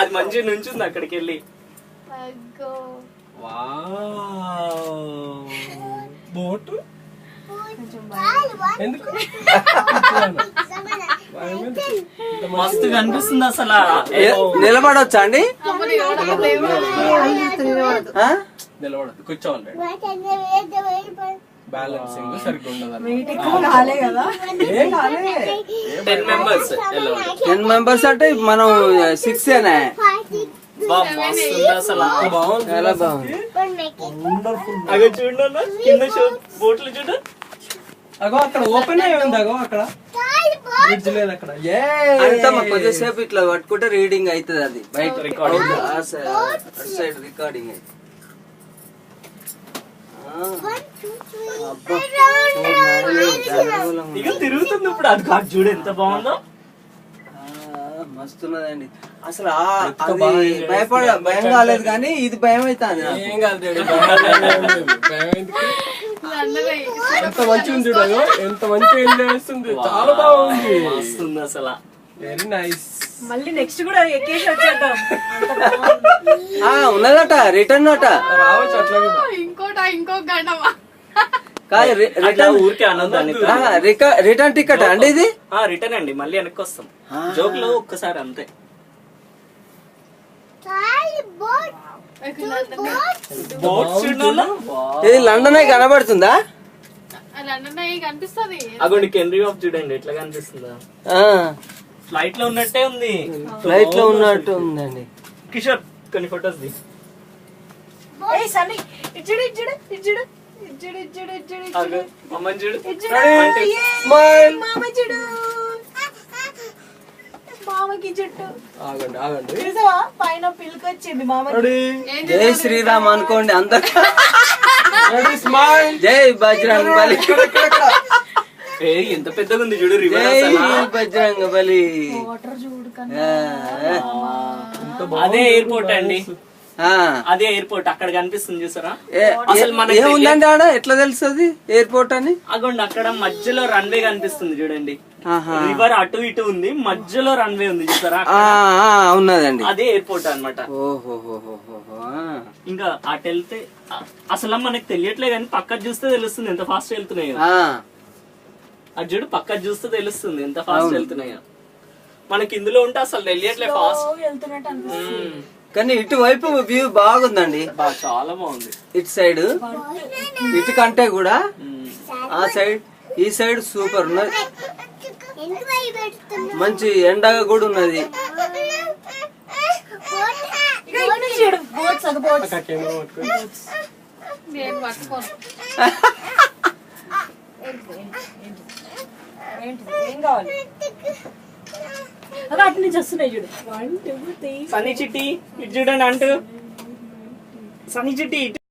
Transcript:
అది మంచిగా నుంచుంది అక్కడికి వెళ్ళి. బోటు ఎందుకు మస్తు కనిపిస్తుంది అసలు. నిలబడొచ్చా అండి? నిలబడదు, కూర్చోవాలి. బ్యాలెన్సింగ్ సరిగ్గా ఉండదు. 10 members 10 members అంటే మనం 6 అసలు. చాలా బాగుంది. అగో చూడండి కింద బోట్లు చూడు. అగో అక్కడ ఓపెన్ అయ్యి ఉంది. అగో అక్కడ బ్రిడ్జ్ లేదు అక్కడ. అంతా కొద్దిసేపు ఇట్లా పట్టుకుంటే రీడింగ్ అవుతుంది. అది బయట రికార్డింగ్ సైడ్ రికార్డింగ్ అవుతుంది. ఇక తిరుగుతుంది ఇప్పుడు. అది కాదు చూడు ఎంత బాగుందో. మస్తున్నదండి అసలు. భయం కాలేదు కానీ ఇది భయం అవుతుంది. ఏం కాదు, ఎంత మంచిగా ఉంది చూడదు, ఎంత మంచిగా ఎంజాయ్ చేస్తుంది. చాలా బాగుంది, వస్తుంది అసలు. Very nice. మళ్ళీ నెక్స్ట్ కూడా ఎక్కేసి వచ్చేద్దాం. ఉన్నదట రిటర్న్ అట. రావచ్చు అట్లా ఇంకో గంటమా కాదు ఊరికే ఆనందాన్ని. రిటర్న్ టికెట్ అండి ఇది? రిటర్న్ అండి, మళ్ళీ వెనక్కి వస్తాం. జోక్ లో ఒక్కసారి అంతే. ఇది లండన్ అయి కనబడుతుందా? కనిపిస్తుంది. అగోండి కెన్రీ ఆఫ్ చూడండి ఎట్లా కనిపిస్తుందా. ఫ్లైట్ లో ఉన్నట్టే ఉంది. ఫ్లైట్ లో ఉన్నట్టు ఉందండి. కిషోర్ కొన్ని ఫొటోస్ ది. అమ్మని చూడు. మామకి జుట్టు ఆగండి ఆగండి. పైన పిల్లకొచ్చింది మామ. జై శ్రీరామ్ అనుకోండి అందరు. స్మైల్. జై బజరంగ బలి. ఎంత పెద్దగా ఉంది చూడు. జై బజరంగ బలి. వాటర్ చూడు. అదే ఎయిర్పోర్ట్ అండి. అదే ఎయిర్పోర్ట్ అక్కడ కనిపిస్తుంది చూసారా. అసలు ఏముందండి ఆడ? ఎట్లా తెలుస్తుంది ఎయిర్పోర్ట్ అని? అగోండి అక్కడ మధ్యలో రన్వే కనిపిస్తుంది చూడండి. రివర్ అటు ఇటు ఉంది, మధ్యలో రన్వే ఉంది చూసారా. ఉన్నదండి, అదే ఎయిర్పోర్ట్ అన్నమాట. ఇంకా అటు వెళ్తే అసలు మనకి తెలియట్లే కానీ పక్కన చూస్తే తెలుస్తుంది ఎంత ఫాస్ట్ వెళ్తున్నాయో. అటు చూడు పక్కన చూస్తే తెలుస్తుంది ఎంత ఫాస్ట్ వెళ్తున్నాయో. మనకి ఇందులో ఉంటే అసలు తెలియట్లే ఫాస్ట్ వెళ్తున్నట్టు అనిపిస్తుంది. కానీ ఇటువైపు వ్యూ బాగుందండి, చాలా బాగుంది. ఇటు సైడ్ ఇటు కంటే కూడా ఆ సైడ్ ఈ సైడ్ సూపర్ ఉన్నది. మంచి ఎండగా కూడా ఉన్నది. అటు నుంచి వస్తున్నాయి చూడు. 1 2 3 సన్నీ చిట్టి ఇటు చూడండి అంటూ. సన్నీ చిట్టి